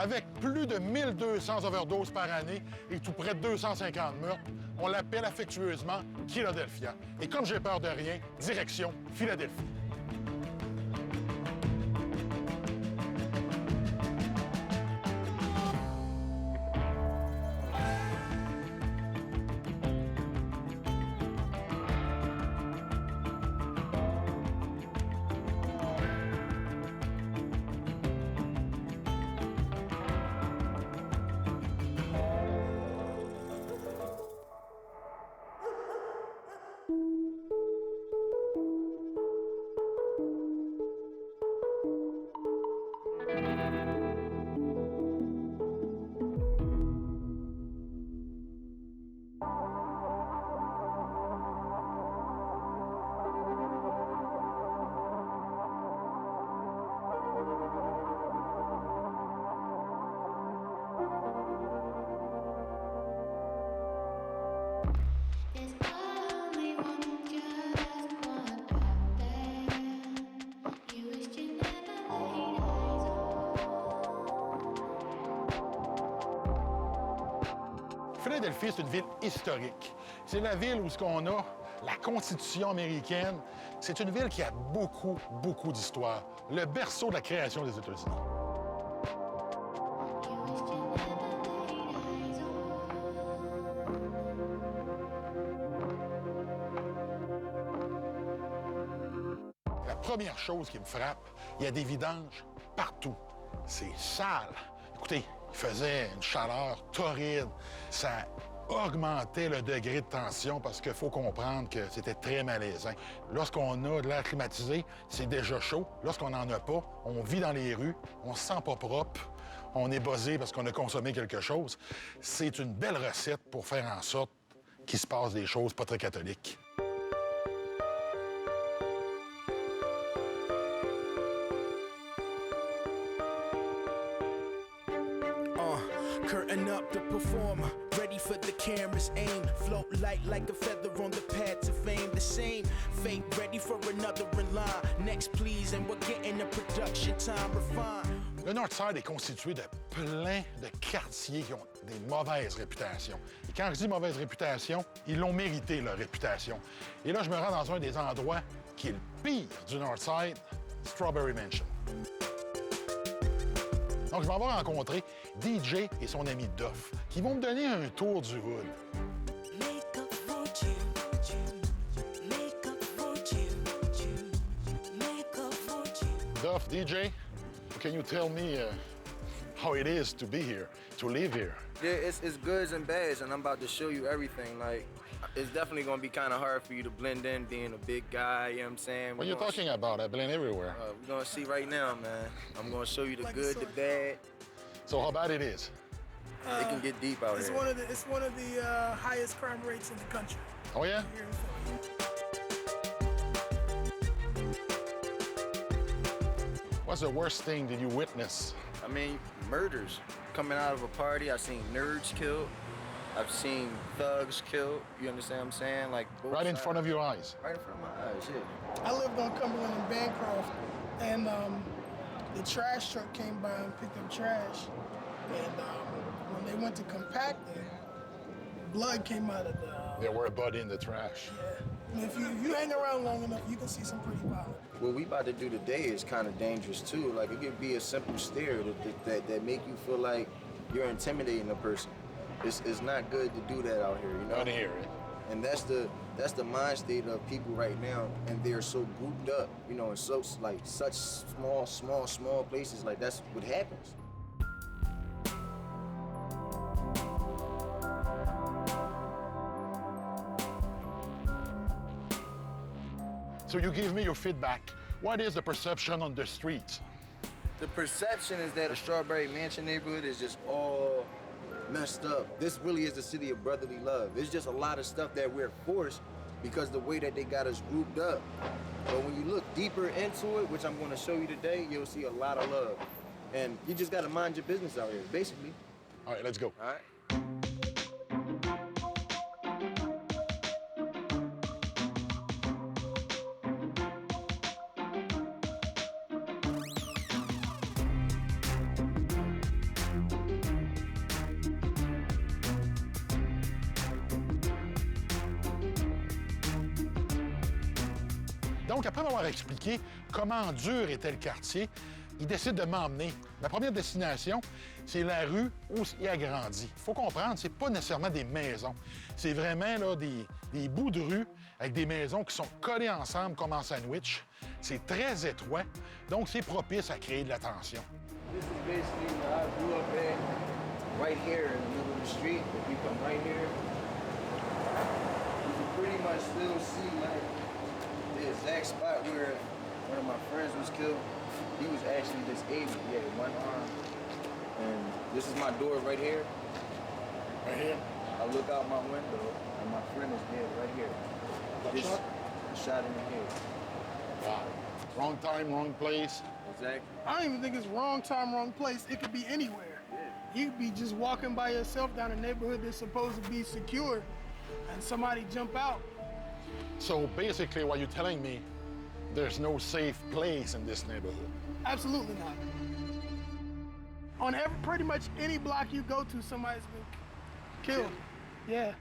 Avec plus de 1200 overdoses par année et tout près de 250 meurtres, on l'appelle affectueusement Philadelphia. Et comme j'ai peur de rien, direction Philadelphie. Philadelphie, c'est une ville historique. C'est la ville où on a la Constitution américaine. C'est une ville qui a beaucoup d'histoire. Le berceau de la création des États-Unis. La première chose qui me frappe, il y a des vidanges partout. C'est sale. Écoutez, il faisait une chaleur torride. Ça augmentait le degré de tension parce qu'il faut comprendre que c'était très malaisant. Lorsqu'on a de l'air climatisé, c'est déjà chaud. Lorsqu'on n'en a pas, on vit dans les rues, on se sent pas propre, on est buzzé parce qu'on a consommé quelque chose. C'est une belle recette pour faire en sorte qu'il se passe des choses pas très catholiques. Curtain up to perform, ready for the camera's aim. Float light like a feather on the path to fame. The same fate, ready for another in line. Next, please, and we're getting the production time refined. Le Northside est constitué de plein de quartiers qui ont des mauvaises réputations. Et quand je dis mauvaise réputation, ils l'ont mérité, leur réputation. Et là, je me rends dans un des endroits qui est le pire du Northside, Strawberry Mansion. Donc, je vais avoir rencontré DJ et son ami Duff, qui vont me donner un tour du hood. Duff, DJ, can you tell me how it is to be here, to live here? Yeah, it's goods and bads, and I'm about to show you everything. Like, it's definitely gonna be kind of hard for you to blend in being a big guy, you know what I'm saying? What are you talking about? I blend everywhere. We're gonna see right now, man. I'm gonna show you the good, the bad. So how bad it is? It can get deep out here. It's one of the highest crime rates in the country. Oh, yeah? Here in Philly. What's the worst thing that you witness? I mean, murders. Coming out of a party, I've seen nerds killed. I've seen thugs killed. You understand what I'm saying? Like Right in front of your eyes? Right in front of my eyes, yeah. I lived on Cumberland and Bancroft, and the trash truck came by and picked up trash. And when they went to compact it, blood came out of the... There were a body in the trash. Yeah. And if you hang around long enough, you can see some pretty violent. What we about to do today is kind of dangerous too. Like, it could be a simple stare that make you feel like you're intimidating a person. It's not good to do that out here, you know? I hear it. And that's the mind state of people right now, and they're so grouped up, you know, in so like such small places. Like, that's what happens. So you give me your feedback. What is the perception on the streets? The perception is that the Strawberry Mansion neighborhood is just all messed up. This really is the city of brotherly love. There's just a lot of stuff that we're forced because the way that they got us grouped up. But when you look deeper into it, which I'm going to show you today, you'll see a lot of love. And you just got to mind your business out here, basically. All right, let's go. All right. Donc, après m'avoir expliqué comment dur était le quartier, il décide de m'emmener. Ma première destination, c'est la rue où il a grandi. Il faut comprendre, c'est pas nécessairement des maisons. C'est vraiment là, des bouts de rue avec des maisons qui sont collées ensemble comme en sandwich. C'est très étroit, donc c'est propice à créer de la tension. This is basically where I grew up at, right here in the middle of the street. If you come right here, you can pretty much still see like the exact spot where one of my friends was killed. He was actually disabled. He had one arm. And this is my door right here. Right here? I look out my window and my friend is dead right here. Just shot in the head. Wow. Wrong time, wrong place. Exactly. I don't even think it's wrong time, wrong place. It could be anywhere. Yeah. You could be just walking by yourself down a neighborhood that's supposed to be secure, and somebody jump out. So basically what you're telling me, there's no safe place in this neighborhood. Absolutely not. On pretty much any block you go to, somebody's been killed. Yeah.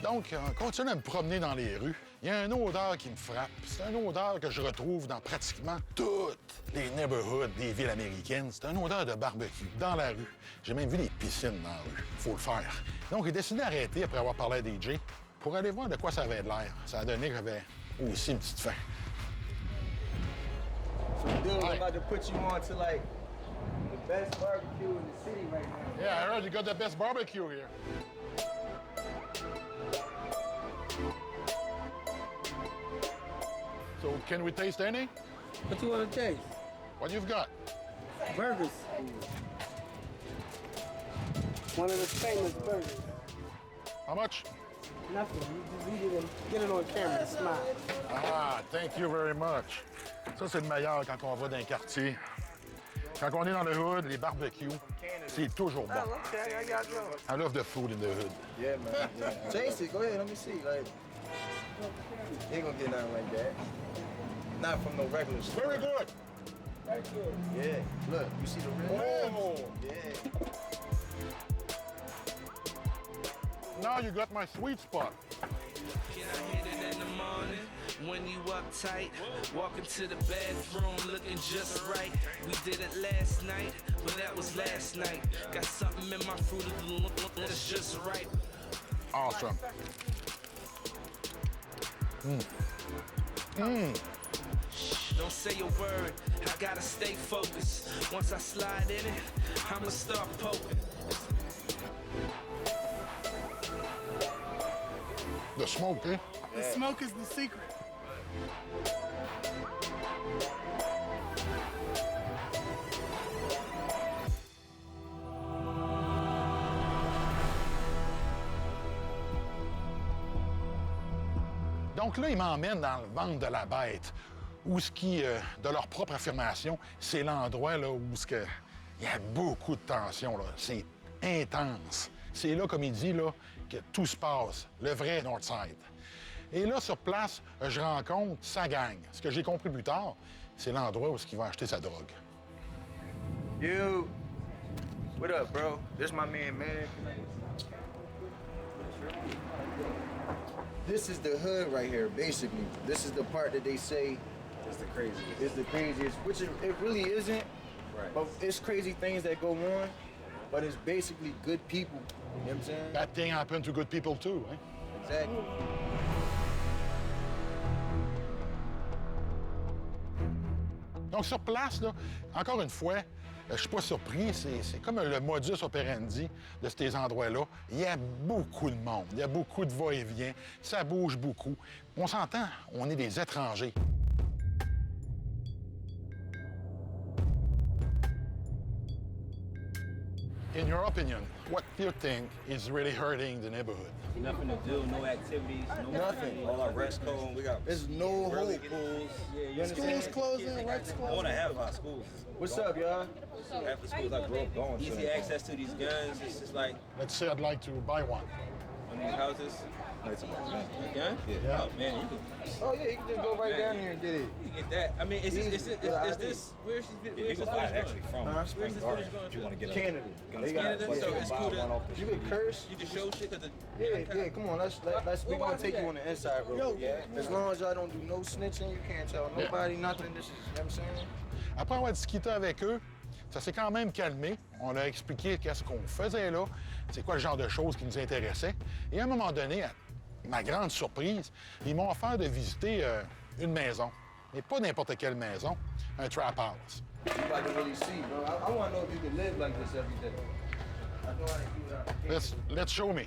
Donc, on continue à me promener dans les rues. Il y a une odeur qui me frappe. C'est une odeur que je retrouve dans pratiquement toutes les neighborhoods des villes américaines. C'est une odeur de barbecue dans la rue. J'ai même vu des piscines dans la rue. Faut le faire. Donc, j'ai décidé d'arrêter après avoir parlé à DJ pour aller voir de quoi ça avait de l'air. Ça a donné que j'avais aussi une petite faim. So dude, I'm about to put you on to like the best barbecue in the city right now. Yeah, I heard you got the best barbecue here. So, can we taste any? What you want to taste? What you've got? Burgers. One of the famous burgers. How much? Nothing. You just eat it and get it on camera and smile. Ah, thank you very much. Ça, c'est le meilleur quand on va dans un quartier. Quand on est dans le hood, les barbecues, c'est toujours bon. Oh, okay. I got yours. I love the food in the hood. Yeah, man. Yeah. Taste it. Go ahead. Let me see. Like, ain't gonna get nothing like that. Not from no regular store. Very good. Thank you. Yeah. Look, you see the rim? Oh. Yeah. Now you got my sweet spot. Can I hit it in the morning when you uptight? Walking to the bathroom looking just right. We did it last night, but that was last night. Got something in my fruit that's just right. Awesome. Don't say a word, I gotta stay focused. Once I slide in it, I'ma start poking. The smoke, eh? The smoke is the secret. Donc là, ils m'emmènent dans le ventre de la bête, où ce qui, de leur propre affirmation, c'est l'endroit là où il y a beaucoup de tension. Là. C'est intense. C'est là, comme il dit, là, que tout se passe, le vrai Northside. Et là, sur place, je rencontre sa gang. Ce que j'ai compris plus tard, c'est l'endroit où il va acheter sa drogue. You. What up, bro? This my man, man. This is the hood right here, basically. This is the part that they say It's the craziest. is the craziest, which it really isn't. Right. But it's crazy things that go on, but it's basically good people. You know what I'm saying? Bad thing happened to good people too, hein? Exactly. Donc, sur place, là, encore une fois, je suis pas surpris. C'est comme le modus operandi de ces endroits-là. Il y a beaucoup de monde. Il y a beaucoup de va-et-vient. Ça bouge beaucoup. On s'entend, on est des étrangers. In your opinion, what do you think is really hurting the neighborhood? Nothing to do, no activities, no Nothing. All our rest code, we got There's no early hope. schools. Yeah, you Schools understand? closing, recs More closing. than half of our schools. What's up, y'all? Half the schools I grew up going to. Easy access to these guns. It's just like, Oh, Let's say I'd like to buy one. in these houses. Like, again? Yeah. Oh man, you can. Oh yeah, you can just go right down here and get it. You can get that. I mean, is this where's this footage actually from Where's Spring this Garden. footage going You to? want to get Canada. They got Canada, like, so it's cool to. you can curse. You just show shit to the. Yeah, come on, let's we gonna take you on the inside real quick. Yeah. As long as y'all don't do no snitching, you can't tell nobody nothing. This is, you know what I'm saying? Après avoir discuté avec eux, ça s'est quand même calmé. On a expliqué qu'est-ce qu'on faisait là, c'est quoi le genre de choses qui nous intéressaient. Et à un moment donné, à ma grande surprise, ils m'ont offert de visiter une maison. Mais pas n'importe quelle maison, un trap house. You about to really see, bro. I want to know if you can live like this every day. I know how to do that. Let's show me.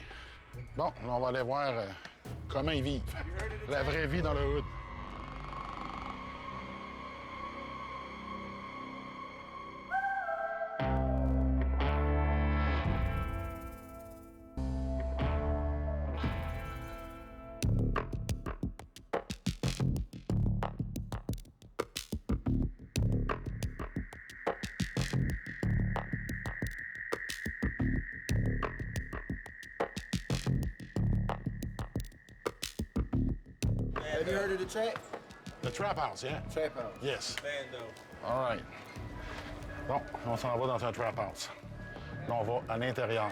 Bon, on va aller voir comment ils vivent. La vraie vie dans le hood. Have you heard of the trap? The trap house, yeah? Trap house. Yes. Bando. All right. Bon, on s'en va dans un trap house. Là, on va à l'intérieur.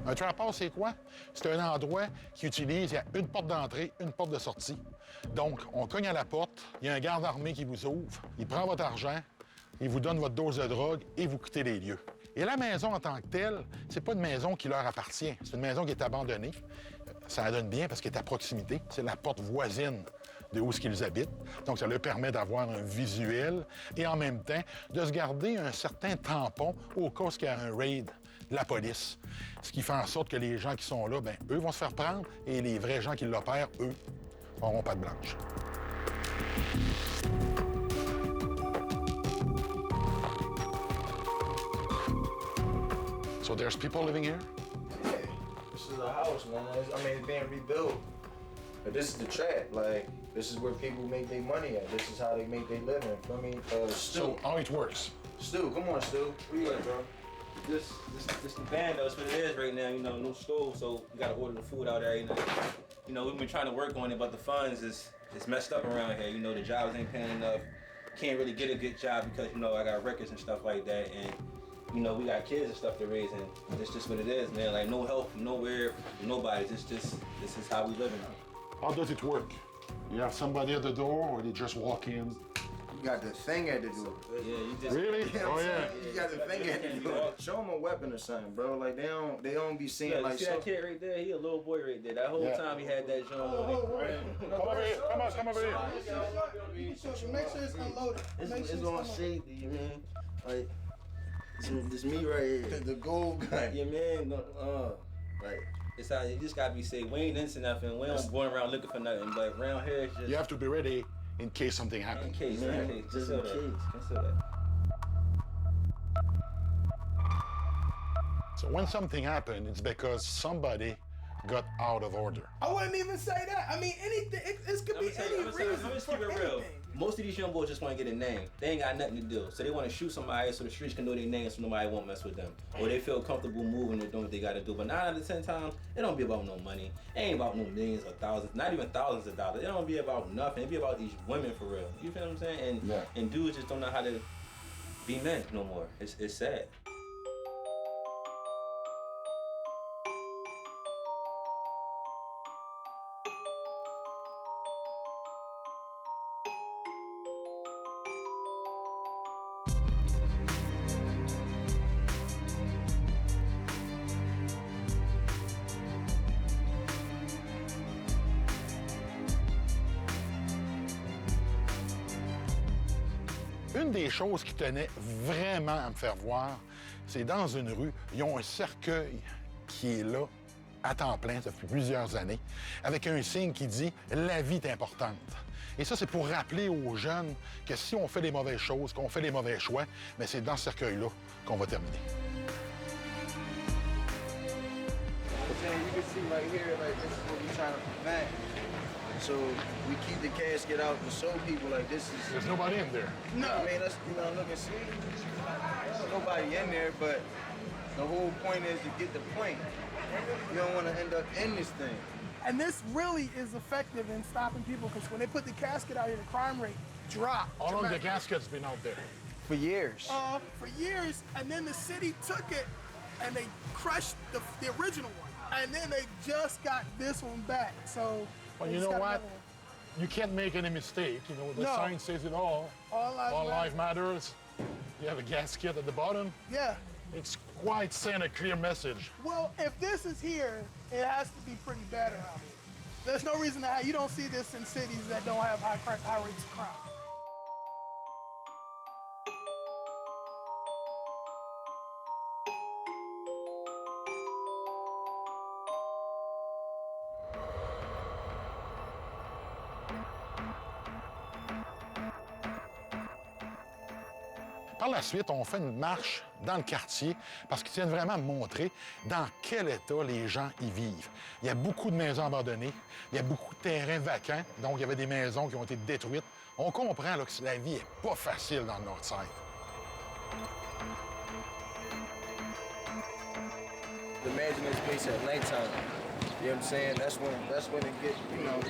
Un trap house, c'est quoi? C'est un endroit qui utilise, il y a une porte d'entrée, une porte de sortie. Donc, on cogne à la porte, il y a un garde armé qui vous ouvre, il prend votre argent, il vous donne votre dose de drogue et vous quittez les lieux. Et la maison en tant que telle, c'est pas une maison qui leur appartient. C'est une maison qui est abandonnée. Ça la donne bien parce qu'elle est à proximité. C'est la porte voisine de où ils habitent. Donc, ça leur permet d'avoir un visuel et en même temps de se garder un certain tampon au cas où il y a un raid de la police. Ce qui fait en sorte que les gens qui sont là, bien, eux vont se faire prendre et les vrais gens qui l'opèrent, eux, n'auront pas de blanche. So there's people living here? Yeah, this is a house, man. It's being rebuilt. But this is the trap. Like, this is where people make their money at. This is how they make their living. Feel me? Stu. So how it works? Stu, come on, Stu. Where you at, bro? This the bando. That's what it is right now. You know, no stove, so you gotta order the food out there. You know, we've been trying to work on it, but the funds is messed up around here. You know, the jobs ain't paying enough. Can't really get a good job because you know I got records and stuff like that, and you know we got kids and stuff to raise, and it's just what it is, man. Like no help, nowhere, nobody. This is how we living now. How does it work? You have somebody at the door or they just walk in? You got the thing at the door. Yeah, you just Really? You know Oh, what I'm yeah. saying? You got the thing at the door. Show them a weapon or something, bro. Like they don't be seeing Yeah, like you see that kid right there? He a little boy right there. That whole Yeah. time he had that joint on. Come over here. Come on, come over here. Make sure it's unloaded. Make sure It's it's on unloaded. safety, you man. Like this me right here. The gold gun. Yeah, man. Like it's how you just gotta be safe. We ain't into nothing. We don't going around looking for nothing. But around here, it's just You have to be ready in case something in happens. case, Man, in case. just Consider in that. case. Consider that. So when something happened, it's because somebody got out of order. I wouldn't even say that. I mean, anything. It could be any reason I'm just for keep it real. anything. Most of these young boys just want to get a name. They ain't got nothing to do. So they want to shoot somebody so the streets can know their name so nobody won't mess with them. Or they feel comfortable moving and doing what they got to do. But 9 out of 10 times, it don't be about no money. It ain't about no millions or thousands, not even thousands of dollars. It don't be about nothing. It be about these women for real. You feel what I'm saying? And dudes just don't know how to be men no more. It's sad. Une des choses qui tenait vraiment à me faire voir, c'est dans une rue, ils ont un cercueil qui est là à temps plein depuis plusieurs années, avec un signe qui dit « La vie est importante ». Et ça, c'est pour rappeler aux jeunes que si on fait des mauvaises choses, qu'on fait des mauvais choix, mais c'est dans ce cercueil-là qu'on va terminer. You can see right here, like this is what we're trying to prevent. So we keep the casket out to show people like this is. There's nobody in there. No, I mean let's look and see. There's nobody in there, but the whole point is to get the point. You don't want to end up in this thing. And this really is effective in stopping people because when they put the casket out here, the crime rate dropped. How long the Caskets been out there? For years. For years, and then the city took it and they crushed the original one. And then they just got this one back. So, Well, you know what? You can't make any mistake. You know, the No. sign says it all. All life matters. You have a gasket at the bottom. Yeah. It's quite send a clear message. Well, if this is here, it has to be pretty bad around here. There's no reason to you don't see this in cities that don't have high rates of crime. Par la suite, on fait une marche dans le quartier parce qu'ils tiennent vraiment à montrer dans quel état les gens y vivent. Il y a beaucoup de maisons abandonnées, il y a beaucoup de terrains vacants, donc il y avait des maisons qui ont été détruites. On comprend là, que la vie n'est pas facile dans le Northside. Imagine this place at nighttime. You know what I'm saying? That's when it get, you know,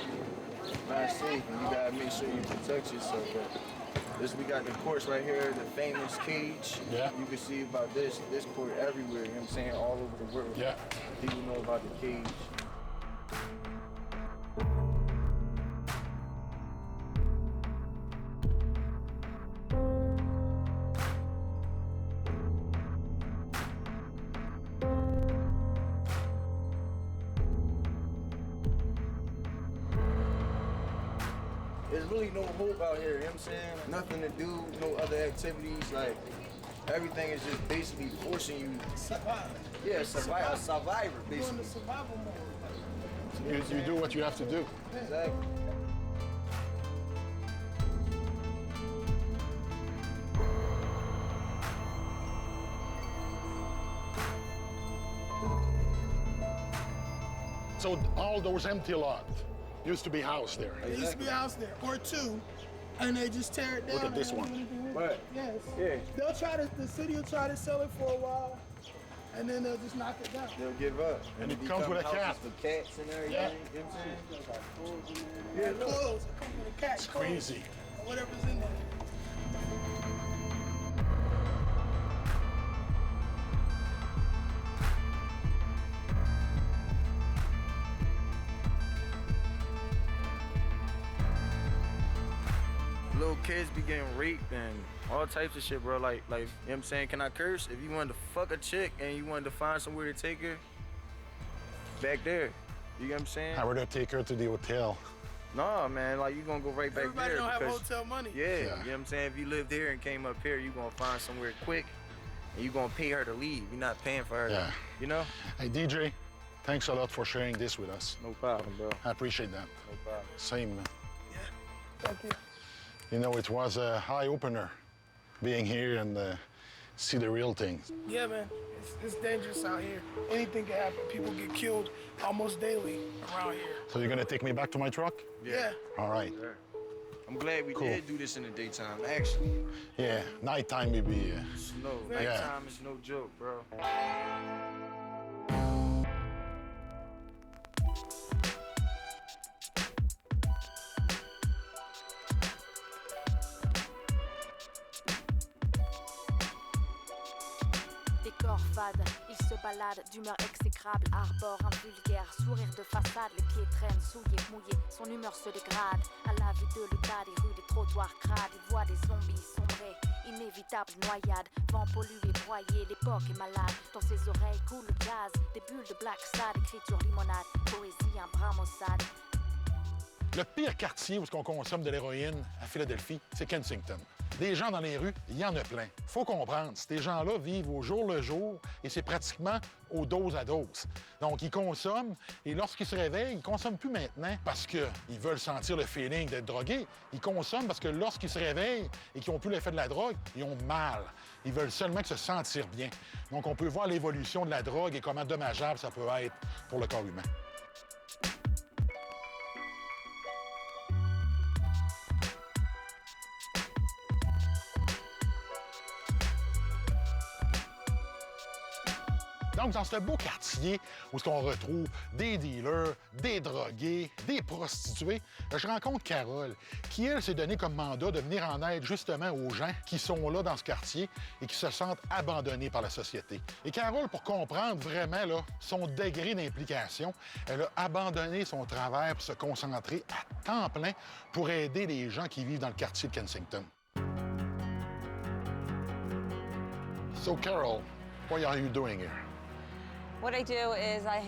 not safe, and you gotta make sure you protect yourself. But we got the courts right here, the famous cage. Yeah. You can see about this court everywhere, you know what I'm saying, all over the world. Yeah. People know about the cage. There's really no hope out here, you know what I'm saying? Nothing to do, no other activities, like, everything is just basically forcing you. Survive. Yeah, a survivor, You're in basically. the survival mode. You do what you have to do. Exactly. So all those empty lots used to be housed there. There used to be a house there, or two, and they just tear it down. Look at this and one. do anything with it. Right. Yes. Yeah. The city will try to sell it for a while, and then they'll just knock it down. They'll give up. And it become comes with a houses cat. for cats and everything. Yeah. You know what I'm saying? Yeah, look. clothes. It comes with a cat. It's crazy. Or whatever's in there. Little kids be getting raped and all types of shit, bro. Like, you know what I'm saying? Can I curse? If you wanted to fuck a chick and you wanted to find somewhere to take her, back there. You get what I'm saying? I would take her to the hotel. Nah, man, like you gonna go right back Everybody there. don't have because- hotel money. Yeah, Yeah. you know what I'm saying? If you lived here and came up here, you gonna find somewhere quick and you gonna pay her to leave. You're not paying for her. Yeah. You know? Hey, DJ, thanks a lot for sharing this with us. No problem, bro. I appreciate that. No problem. Same. Thank you. You know, it was a eye-opener being here and see the real thing. Yeah, man. It's dangerous out here. Anything can happen. People get killed almost daily around here. So you're gonna take me back to my truck? Yeah. All right. Sure. I'm glad we Cool. did do this in the daytime, actually. Yeah, nighttime maybe. No, Yeah. nighttime is no joke, bro. Des corps fades, il se balade d'humeur exécrable, arbore un vulgaire sourire de façade, les pieds traînent, souillés, mouillés, son humeur se dégrade. À la vue de l'état des rues, des trottoirs crades, il voit des zombies sombrer, inévitable noyade, vent pollué, broyé, l'époque est malade. Dans ses oreilles coule le gaz, des bulles de black sad, écriture limonade, poésie, un bras maussade. Le pire quartier où on consomme de l'héroïne à Philadelphie, c'est Kensington. Des gens dans les rues, il y en a plein. Faut comprendre, ces gens-là vivent au jour le jour et c'est pratiquement au dose à dose. Donc, ils consomment et lorsqu'ils se réveillent, ils consomment plus maintenant parce qu'ils veulent sentir le feeling d'être drogués. Ils consomment parce que lorsqu'ils se réveillent et qu'ils n'ont plus l'effet de la drogue, ils ont mal. Ils veulent seulement que se sentir bien. Donc, on peut voir l'évolution de la drogue et comment dommageable ça peut être pour le corps humain. Donc, dans ce beau quartier où on retrouve des dealers, des drogués, des prostituées, je rencontre Carole, qui, elle, s'est donné comme mandat de venir en aide justement aux gens qui sont là dans ce quartier et qui se sentent abandonnés par la société. Et Carole, pour comprendre vraiment là, son degré d'implication, elle a abandonné son travail pour se concentrer à temps plein pour aider les gens qui vivent dans le quartier de Kensington. So, Carol, what are you doing here? What I do is I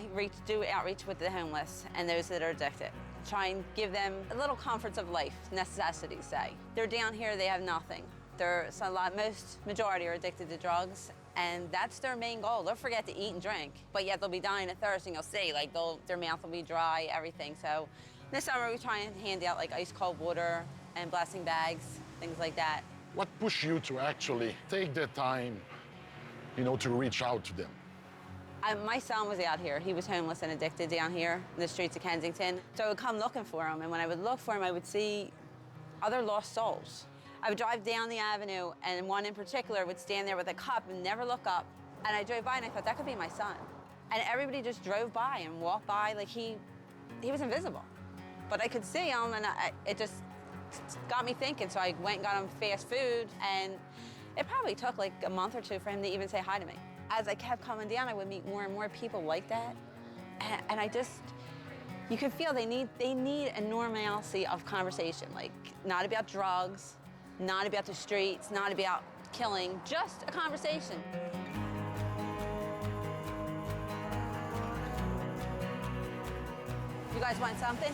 do outreach with the homeless and those that are addicted. Try and give them a little comforts of life, necessities, say. They're down here, they have nothing. Majority are addicted to drugs, and that's their main goal. They'll forget to eat and drink, but yet they'll be dying of thirst, and you'll see, like, their mouth will be dry, everything. So this summer we try and hand out, like, ice cold water and blessing bags, things like that. What pushed you to actually take the time, to reach out to them? My son was out here. He was homeless and addicted down here in the streets of Kensington. So I would come looking for him, and when I would look for him, I would see other lost souls. I would drive down the avenue, and one in particular would stand there with a cup and never look up. And I drove by, and I thought, that could be my son. And everybody just drove by and walked by like he was invisible. But I could see him, and it just got me thinking. So I went and got him fast food, and it probably took like a month or two for him to even say hi to me. As I kept coming down, I would meet more and more people like that. And I just, you could feel they need a normalcy of conversation, like not about drugs, not about the streets, not about killing, just a conversation. You guys want something?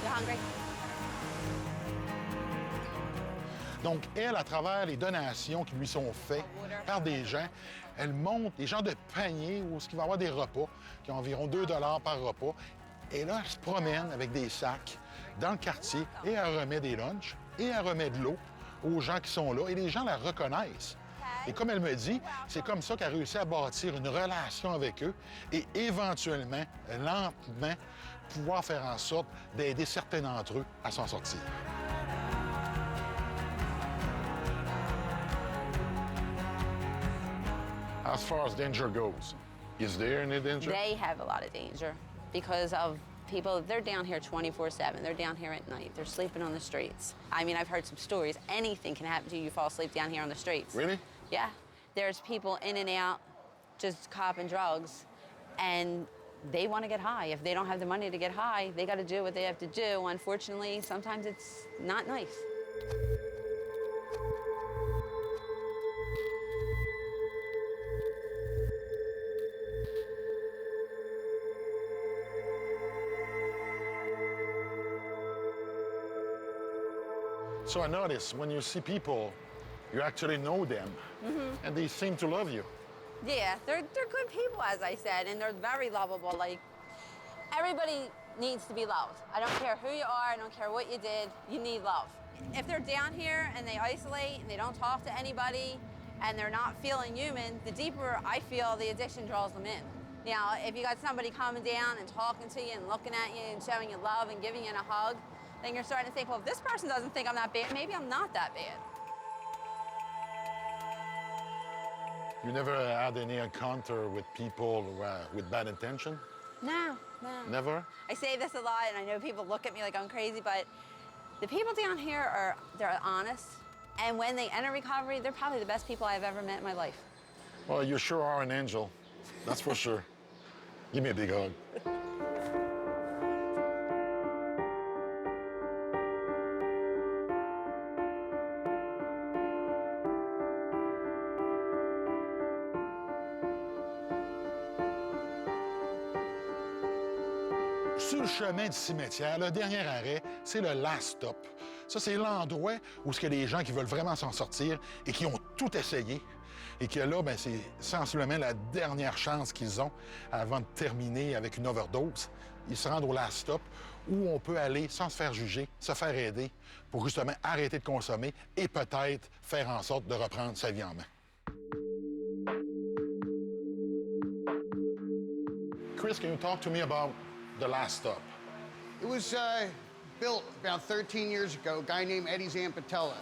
You hungry? Donc, elle, à travers les donations qui lui sont faites par des gens, elle monte des gens de panier où il va y avoir des repas, qui ont environ 2 $ par repas. Et là, elle se promène avec des sacs dans le quartier et elle remet des lunchs et elle remet de l'eau aux gens qui sont là. Et les gens la reconnaissent. Et comme elle me dit, c'est comme ça qu'elle a réussi à bâtir une relation avec eux et éventuellement, lentement, pouvoir faire en sorte d'aider certains d'entre eux à s'en sortir. As far as danger goes, is there any danger? They have a lot of danger because of people. They're down here 24/7. They're down here at night. They're sleeping on the streets. I mean, I've heard some stories. Anything can happen to you. You fall asleep down here on the streets. Really? Yeah. There's people in and out just copping drugs, and they want to get high. If they don't have the money to get high, they got to do what they have to do. Unfortunately, sometimes it's not nice. So I notice when you see people, you actually know them, and they seem to love you. Yeah, they're good people, as I said, and they're very lovable. Like, everybody needs to be loved. I don't care who you are, I don't care what you did, you need love. If they're down here and they isolate and they don't talk to anybody and they're not feeling human, the deeper I feel the addiction draws them in. Now, if you got somebody coming down and talking to you and looking at you and showing you love and giving you a hug, then you're starting to think, well, if this person doesn't think I'm that bad, maybe I'm not that bad. You never had any encounter with people with bad intention? No. Never? I say this a lot, and I know people look at me like I'm crazy, but the people down here they're honest, and when they enter recovery, they're probably the best people I've ever met in my life. Well, you sure are an angel. That's for sure. Give me a big hug. Sur le chemin du cimetière, le dernier arrêt, c'est le last stop. Ça, c'est l'endroit où il y a des gens qui veulent vraiment s'en sortir et qui ont tout essayé. Et que là, c'est sensiblement la dernière chance qu'ils ont avant de terminer avec une overdose. Ils se rendent au last stop où on peut aller sans se faire juger, se faire aider pour justement arrêter de consommer et peut-être faire en sorte de reprendre sa vie en main. Chris, can you talk to me about the last stop? It was built about 13 years ago, a guy named Eddie Zampatella.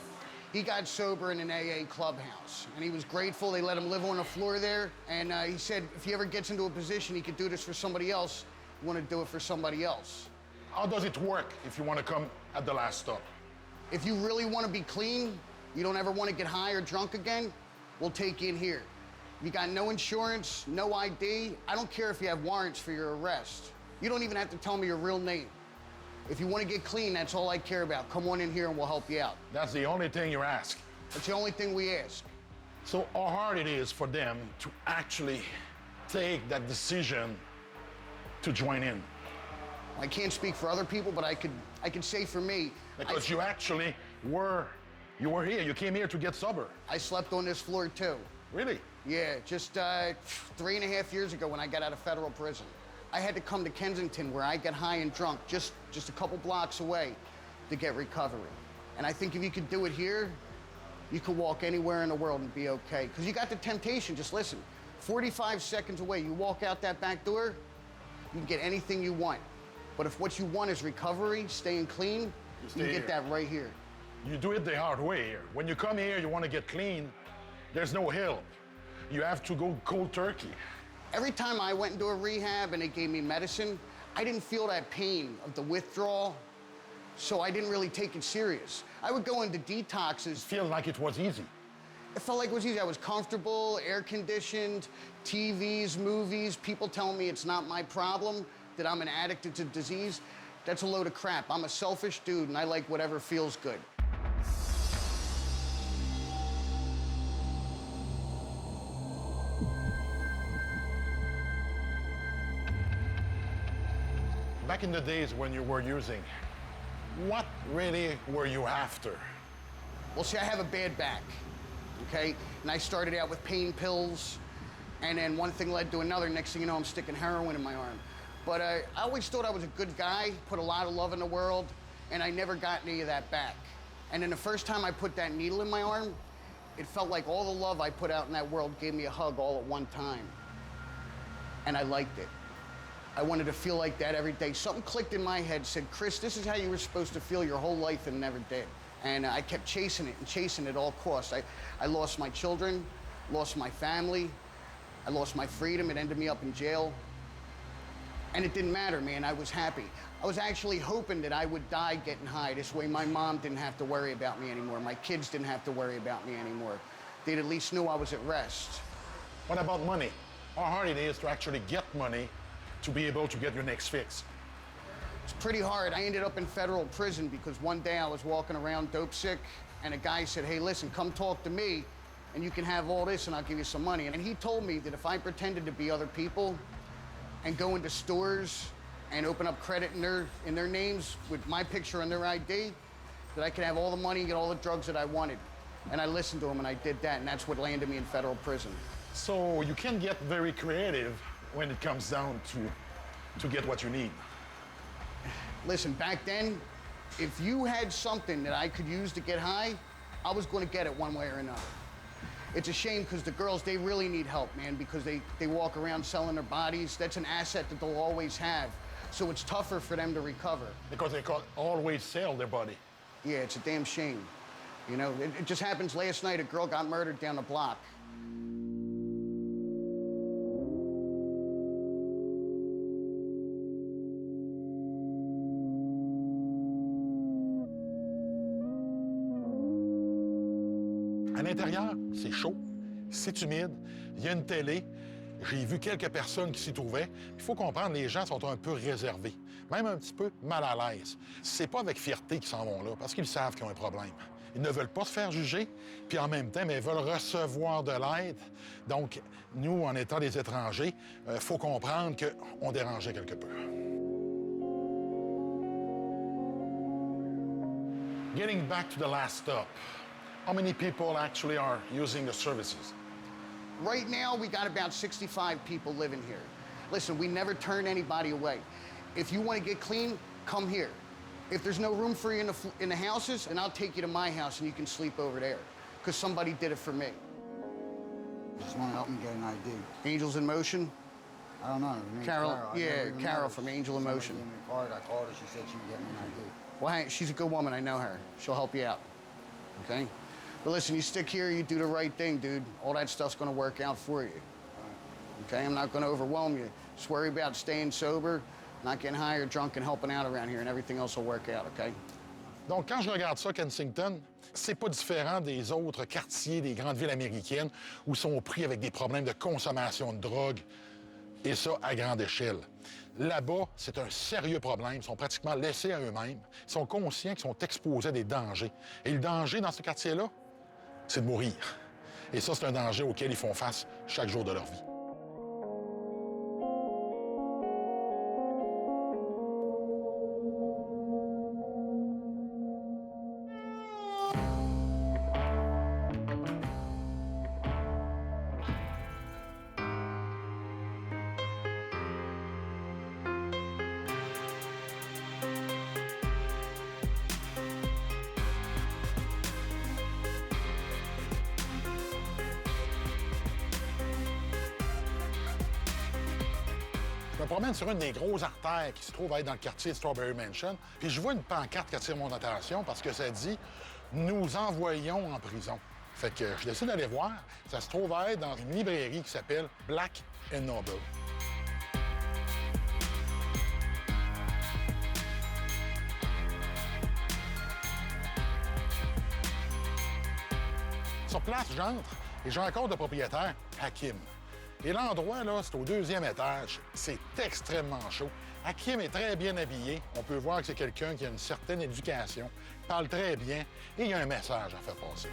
He got sober in an AA clubhouse, and he was grateful they let him live on the floor there. And he said if he ever gets into a position he could do this for somebody else, he want to do it for somebody else. How does it work if you want to come at the last stop? If you really want to be clean, you don't ever want to get high or drunk again, we'll take you in here. You got no insurance, no ID. I don't care if you have warrants for your arrest. You don't even have to tell me your real name. If you want to get clean, that's all I care about. Come on in here and we'll help you out. That's the only thing you ask. That's the only thing we ask. So how hard it is for them to actually take that decision to join in? I can't speak for other people, but I could say for me. Because you actually were here. You came here to get sober. I slept on this floor too. Really? Yeah, just 3.5 years ago when I got out of federal prison. I had to come to Kensington where I got high and drunk just a couple blocks away to get recovery. And I think if you could do it here, you could walk anywhere in the world and be okay. Because you got the temptation, just listen, 45 seconds away, you walk out that back door, you can get anything you want. But if what you want is recovery, staying clean, you can get that right here. You do it the hard way here. When you come here, you want to get clean, there's no help. You have to go cold turkey. Every time I went into a rehab and they gave me medicine, I didn't feel that pain of the withdrawal, so I didn't really take it serious. I would go into detoxes. Feel like it was easy. It felt like it was easy. I was comfortable, air conditioned, TVs, movies, people telling me it's not my problem, that I'm an addict, it's a disease. That's a load of crap. I'm a selfish dude and I like whatever feels good. Back in the days when you were using, what really were you after? Well, see, I have a bad back, okay? And I started out with pain pills, and then one thing led to another. Next thing you know, I'm sticking heroin in my arm. But I always thought I was a good guy, put a lot of love in the world, and I never got any of that back. And then the first time I put that needle in my arm, it felt like all the love I put out in that world gave me a hug all at one time. And I liked it. I wanted to feel like that every day. Something clicked in my head, said, Chris, this is how you were supposed to feel your whole life and never did. And I kept chasing it and chasing it at all costs. I lost my children, lost my family, I lost my freedom. It ended me up in jail. And it didn't matter, man, I was happy. I was actually hoping that I would die getting high. This way my mom didn't have to worry about me anymore. My kids didn't have to worry about me anymore. They'd at least knew I was at rest. What about money? How hard it is to actually get money to be able to get your next fix? It's pretty hard. I ended up in federal prison because one day I was walking around dope sick and a guy said, hey, listen, come talk to me and you can have all this and I'll give you some money. And he told me that if I pretended to be other people and go into stores and open up credit in their names with my picture on their ID, that I could have all the money and get all the drugs that I wanted. And I listened to him and I did that, and that's what landed me in federal prison. So you can get very creative when it comes down to get what you need. Listen, back then, if you had something that I could use to get high, I was going to get it one way or another. It's a shame because the girls, they really need help, man, because they walk around selling their bodies. That's an asset that they'll always have. So it's tougher for them to recover. Because they can't always sell their body. Yeah, it's a damn shame. You know, it just happens last night, a girl got murdered down the block. À l'intérieur, c'est chaud, c'est humide, il y a une télé. J'ai vu quelques personnes qui s'y trouvaient. Il faut comprendre, les gens sont un peu réservés, même un petit peu mal à l'aise. C'est pas avec fierté qu'ils s'en vont là, parce qu'ils savent qu'ils ont un problème. Ils ne veulent pas se faire juger, puis en même temps, mais ils veulent recevoir de l'aide. Donc, nous, en étant des étrangers, il faut comprendre qu'on dérangeait quelque peu. Getting back to the last stop, how many people actually are using the services? Right now, we got about 65 people living here. Listen, we never turn anybody away. If you want to get clean, come here. If there's no room for you in the houses, then I'll take you to my house and you can sleep over there, because somebody did it for me. Just want to help me get an ID. Angels in Motion? I don't know. Carol, yeah, Carol from Angel in Motion. Gave me a card. I called her. She said she would get me an ID. Well, hey, she's a good woman. I know her. She'll help you out, okay? But listen, you stick here, you do the right thing, dude. All that stuff's gonna work out for you. Okay, I'm not gonna overwhelm you. Just worry about staying sober, not getting high or drunk and helping out around here, and everything else will work out, okay? Donc, quand je regarde ça, Kensington, c'est pas différent des autres quartiers des grandes villes américaines où ils sont pris avec des problèmes de consommation de drogue, et ça à grande échelle. Là-bas, c'est un sérieux problème. Ils sont pratiquement laissés à eux-mêmes. Ils sont conscients qu'ils sont exposés à des dangers. Et le danger dans ce quartier-là, c'est de mourir. Et ça, c'est un danger auquel ils font face chaque jour de leur vie. Je me promène sur une des grosses artères qui se trouve à être dans le quartier de Strawberry Mansion, puis je vois une pancarte qui attire mon attention parce que ça dit « Nous envoyons en prison ». Fait que je décide d'aller voir. Ça se trouve à être dans une librairie qui s'appelle Black & Nobel. Sur place, j'entre et je rencontre le propriétaire, Hakim. Et l'endroit, là, c'est au 2e étage. C'est extrêmement chaud. Hakim est très bien habillé. On peut voir que c'est quelqu'un qui a une certaine éducation, parle très bien et il y a un message à faire passer.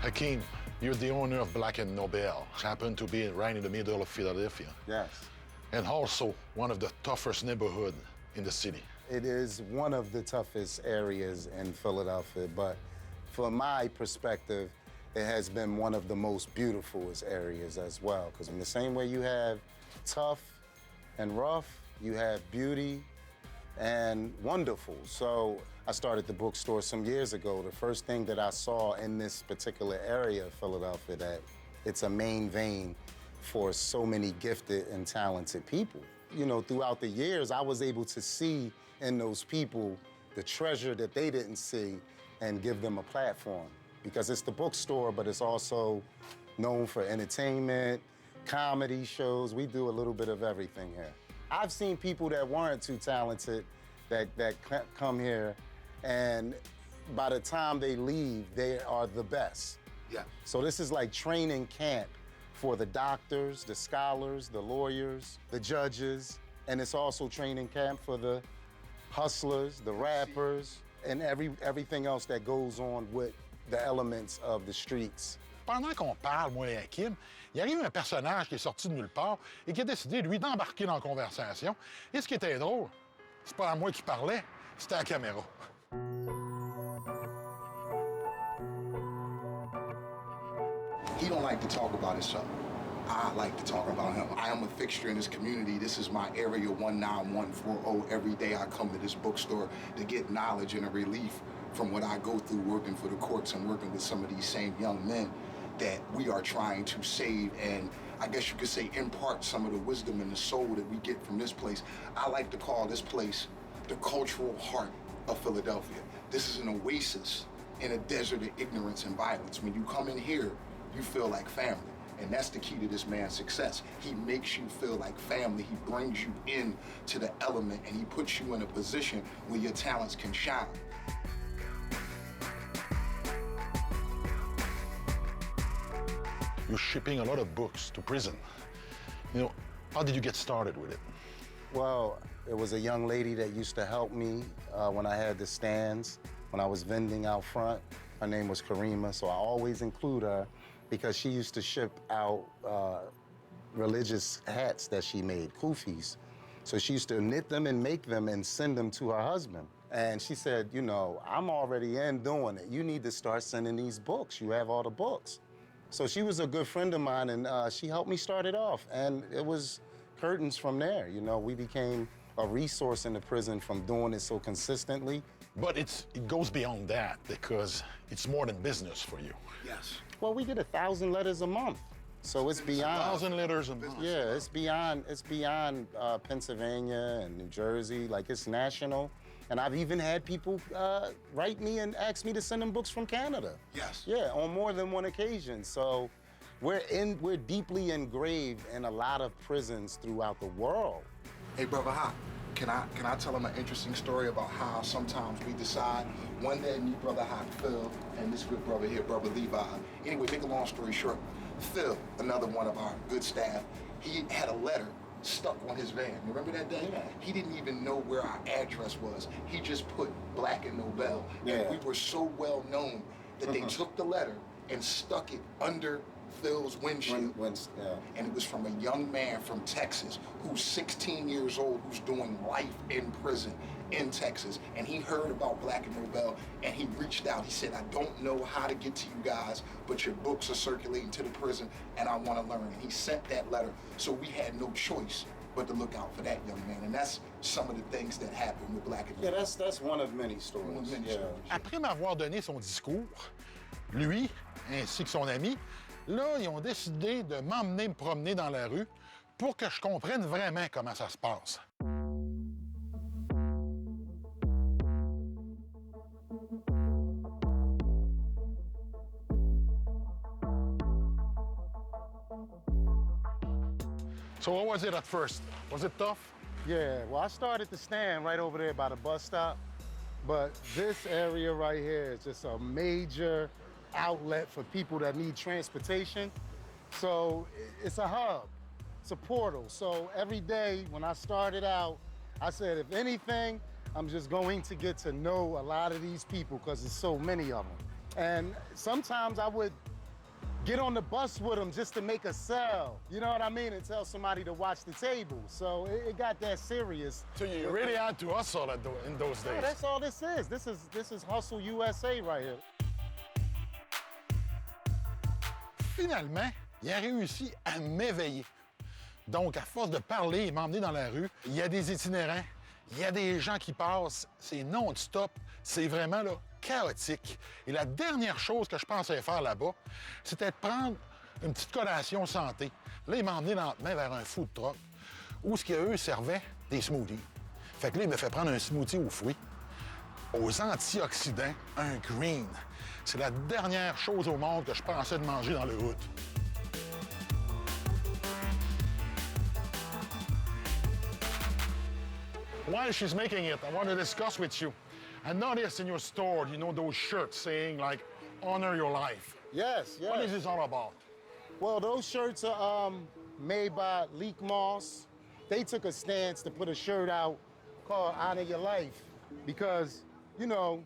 Hakim, you're the owner of Black & Nobel. Happen to be right in the middle of Philadelphia. Yes. And also one of the toughest neighborhoods in the city. It is one of the toughest areas in Philadelphia, but from my perspective, it has been one of the most beautiful areas as well. Because in the same way you have tough and rough, you have beauty and wonderful. So I started the bookstore some years ago. The first thing that I saw in this particular area of Philadelphia, that it's a main vein for so many gifted and talented people. You know, throughout the years, I was able to see in those people the treasure that they didn't see and give them a platform. Because it's the bookstore, but it's also known for entertainment, comedy shows. We do a little bit of everything here. I've seen people that weren't too talented that come here, and by the time they leave, they are the best. Yeah. So this is like training camp for the doctors, the scholars, the lawyers, the judges, and it's also training camp for the hustlers, the rappers, and everything else that goes on with the elements of the streets. Pendant qu'on parle, moi et Hakim, il arrive un personnage qui est sorti de nulle part et qui a décidé, lui, d'embarquer dans la conversation. Et ce qui était drôle, c'est pas à moi qui parlait, c'était à la caméra. He don't like to talk about himself. I like to talk about him. I am a fixture in this community. This is my area 19140. Every day I come to this bookstore to get knowledge and a relief from what I go through working for the courts and working with some of these same young men that we are trying to save and I guess you could say impart some of the wisdom and the soul that we get from this place. I like to call this place the cultural heart of Philadelphia. This is an oasis in a desert of ignorance and violence. When you come in here, you feel like family. And that's the key to this man's success. He makes you feel like family. He brings you in to the element and he puts you in a position where your talents can shine. You're shipping a lot of books to prison. You know, how did you get started with it? Well, it was a young lady that used to help me when I had the stands, when I was vending out front. Her name was Karima, so I always include her because she used to ship out religious hats that she made, kufis. So she used to knit them and make them and send them to her husband. And she said, you know, I'm already in doing it. You need to start sending these books. You have all the books. So she was a good friend of mine, and she helped me start it off. And it was curtains from there. You know, we became a resource in the prison from doing it so consistently. But it goes beyond that because it's more than business for you. Yes. Well, we get 1,000 letters a month. So it's beyond 1,000 letters a month. Yeah, it's beyond Pennsylvania and New Jersey. Like, it's national. And I've even had people write me and ask me to send them books from Canada. Yes. Yeah, on more than one occasion. So we're deeply engraved in a lot of prisons throughout the world. Hey, Brother Hop, can I tell him an interesting story about how sometimes we decide one day me, Brother Hop, Phil, and this good brother here, Brother Levi. Anyway, make a long story short, Phil, another one of our good staff, he had a letter stuck on his van. You remember that day? Yeah. He didn't even know where our address was. He just put Black and Nobel. Yeah. And we were so well known that they took the letter and stuck it under Phil's windshield. And it was from a young man from Texas who's 16 years old, who's doing life in prison in Texas. And he heard about Black and Nobel, and he reached out. He said, I don't know how to get to you guys, but your books are circulating to the prison, and I want to learn. And he sent that letter. So we had no choice but to look out for that young man. And that's some of the things that happened with Black and Nobel. Yeah, that's one of many stories. Après m'avoir donné son discours, lui, ainsi que son ami, là, ils ont décidé de m'emmener me promener dans la rue pour que je comprenne vraiment comment ça se passe. So what was it at first? Was it tough? Yeah, well, I started to stand right over there by the bus stop, but this area right here is just a major outlet for people that need transportation. So it's a hub, it's a portal. So every day when I started out, I said, if anything, I'm just going to get to know a lot of these people because there's so many of them. And sometimes I would get on the bus with them just to make a sell, you know what I mean, and tell somebody to watch the table. So it got that serious. So you really had to hustle in those days. Yeah, that's all this is. This is Hustle USA right here. Finalement, il a réussi à m'éveiller. Donc, à force de parler et m'emmener dans la rue, il y a des itinérants, il y a des gens qui passent, c'est non-stop, c'est vraiment là, chaotique. Et la dernière chose que je pensais faire là-bas, c'était de prendre une petite collation santé. Là, il m'a emmené lentement vers un food truck où ce qu'eux servaient des smoothies. Fait que là, il m'a fait prendre un smoothie aux fruits, aux antioxydants, un green. C'est la dernière chose au monde que je pensais de manger dans le hood. While she's making it, I want to discuss with you. I noticed in your store, you know, those shirts saying, like, honor your life. Yes, yes. What is this all about? Well, those shirts are made by Leek Moss. They took a stance to put a shirt out called Honor Your Life because, you know,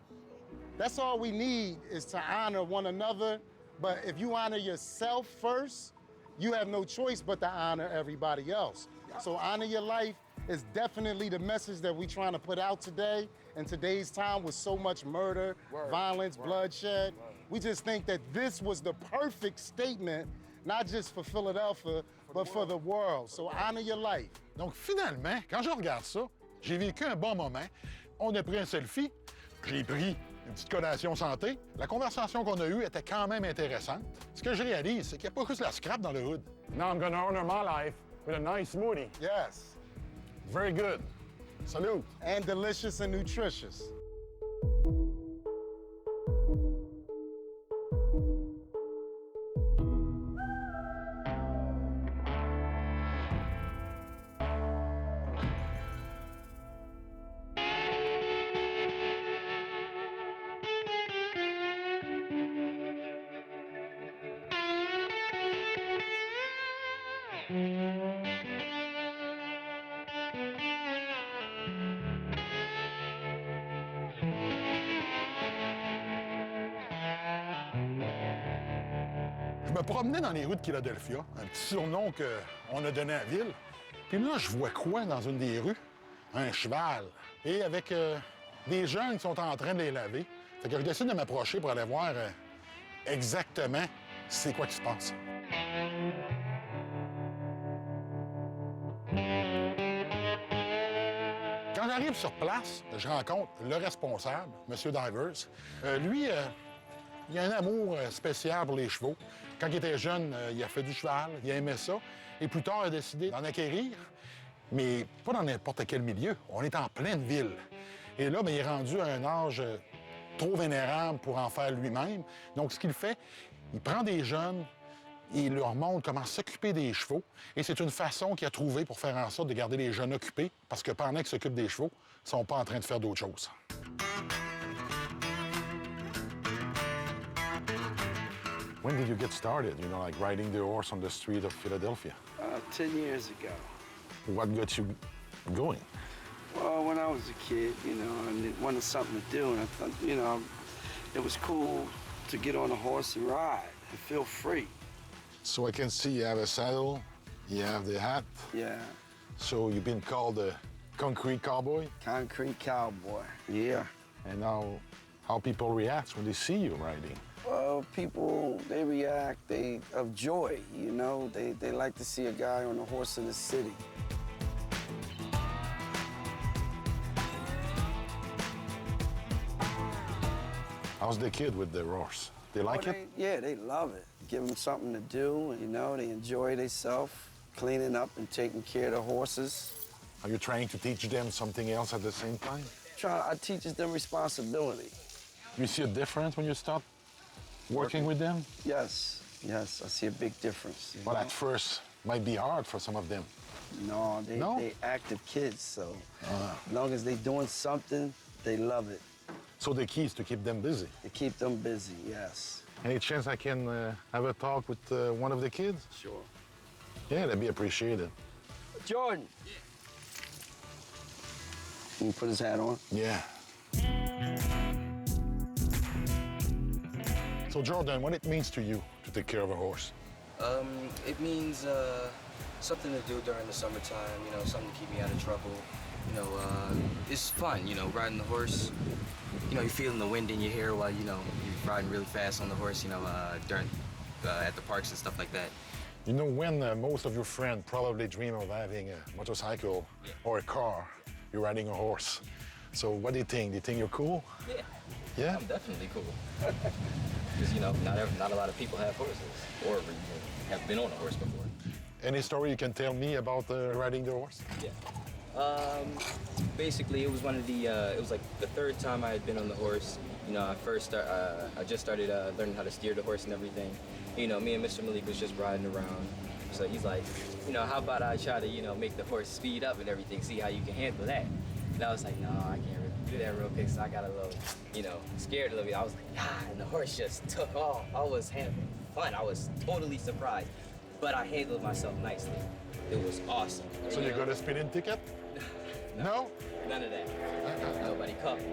that's all we need is to honor one another. But if you honor yourself first, you have no choice but to honor everybody else. So honor your life is definitely the message that we're trying to put out today. In today's time with so much murder, violence, bloodshed, we just think that this was the perfect statement, not just for Philadelphia, but for the world. So honor your life. Donc finalement, quand je regarde ça, j'ai vécu un bon moment. On a pris un selfie, j'ai pris une petite collation santé. La conversation qu'on a eue était quand même intéressante. Ce que je réalise, c'est qu'il n'y a pas juste la scrap dans le hood. Now I'm gonna honor my life with a nice smoothie. Yes. Very good. Salute. And delicious and nutritious. Je me promenais dans les rues de Philadelphie, un petit surnom qu'on a donné à la ville. Puis là, je vois quoi dans une des rues? Un cheval. Et avec des jeunes qui sont en train de les laver. Fait que je décide de m'approcher pour aller voir exactement c'est quoi qui se passe. Quand j'arrive sur place, je rencontre le responsable, M. Divers. Lui, il a un amour spécial pour les chevaux. Quand il était jeune, il a fait du cheval, il aimait ça. Et plus tard, il a décidé d'en acquérir, mais pas dans n'importe quel milieu. On est en pleine ville. Et là, bien, il est rendu à un âge trop vénérable pour en faire lui-même. Donc, ce qu'il fait, il prend des jeunes, il leur montre comment s'occuper des chevaux. Et c'est une façon qu'il a trouvée pour faire en sorte de garder les jeunes occupés, parce que pendant qu'ils s'occupent des chevaux, ils ne sont pas en train de faire d'autres choses. When did you get started, you know, like riding the horse on the street of Philadelphia? 10 years ago. What got you going? Well, when I was a kid, you know, I wanted something to do, and I thought, you know, it was cool to get on a horse and ride and feel free. So I can see you have a saddle, you have the hat. Yeah. So you've been called a concrete cowboy? Concrete cowboy, yeah. And now, how people react when they see you riding? Well, people, they react, of joy, you know? They like to see a guy on a horse in the city. How's the kid with the horse? They like it? Yeah, they love it. Give them something to do, you know? They enjoy themselves, cleaning up and taking care of the horses. Are you trying to teach them something else at the same time? I teaches them responsibility. You see a difference when you start working with them? Yes, yes, I see a big difference. But at first, might be hard for some of them. No, they active kids, so as long as they're doing something, they love it. So the key is to keep them busy? To keep them busy, yes. Any chance I can have a talk with one of the kids? Sure. Yeah, that'd be appreciated. Jordan. Yeah. Can you put his hat on? Yeah. So, Jordan, what it means to you to take care of a horse? It means something to do during the summertime, you know, something to keep me out of trouble. You know, it's fun, you know, riding the horse. You know, you're feeling the wind in your hair while, you know, you're riding really fast on the horse, you know, during, at the parks and stuff like that. You know, when most of your friends probably dream of having a motorcycle or a car, you're riding a horse. So what do you think? Do you think you're cool? Yeah. Yeah? I'm definitely cool. Because, you know, not a lot of people have horses or have been on a horse before. Any story you can tell me about riding the horse? Yeah. Basically, it was it was like the third time I had been on the horse. You know, I just started learning how to steer the horse and everything. You know, me and Mr. Malik was just riding around. So he's like, you know, how about I try to, you know, make the horse speed up and everything, see how you can handle that. And I was like, no, I can't really do that real quick, so I got a little, you know, scared a little bit. I was like, and the horse just took off. I was having fun. I was totally surprised, but I handled myself nicely. It was awesome. So you got a speeding ticket? No? None of that. Nobody caught me.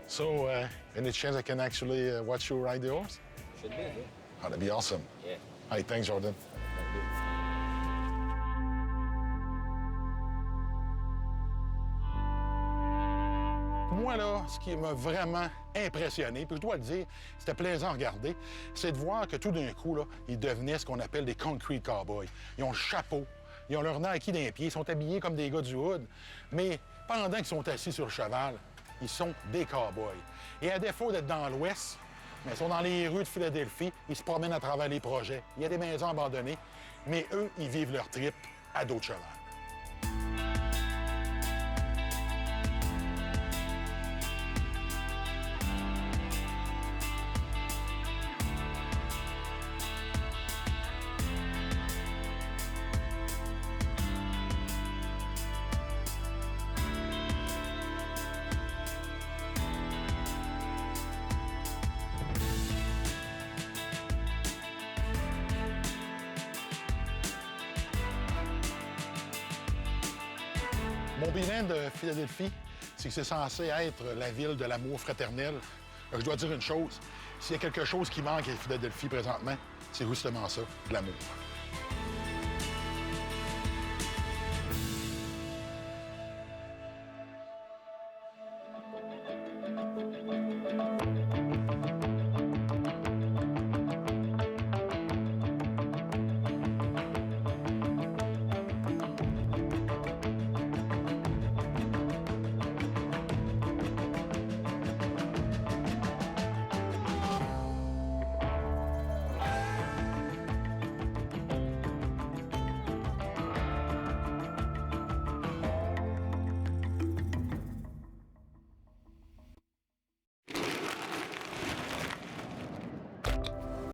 So, any chance I can actually watch you ride the horse? Should be, yeah. Oh, that'd be awesome. Yeah. Hey, thanks, Jordan. Moi, là, ce qui m'a vraiment impressionné, puis je dois le dire, c'était plaisant à regarder, c'est de voir que tout d'un coup, là, ils devenaient ce qu'on appelle des concrete cowboys. Ils ont le chapeau, ils ont leur Nike dans les pieds, ils sont habillés comme des gars du hood, mais pendant qu'ils sont assis sur le cheval, ils sont des cowboys. Et à défaut d'être dans l'Ouest, mais ils sont dans les rues de Philadelphie, ils se promènent à travers les projets. Il y a des maisons abandonnées, mais eux, ils vivent leur trip à dos de cheval. Mon bilan de Philadelphie, c'est que c'est censé être la ville de l'amour fraternel. Je dois dire une chose, s'il y a quelque chose qui manque à Philadelphie présentement, c'est justement ça, de l'amour.